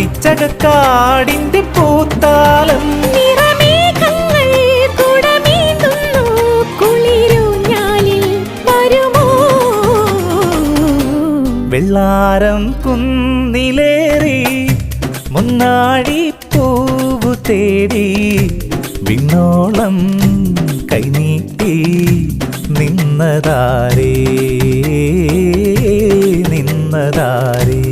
അരിച്ചകക്കാടിന്റെ പൂത്താലം വെള്ളാരം കുന്നിലേറി മുന്നാഴി പൂവു തേടി വിണ്ണോളം കൈനീട്ടി നിന്നതാരേ നിന്നതാരേ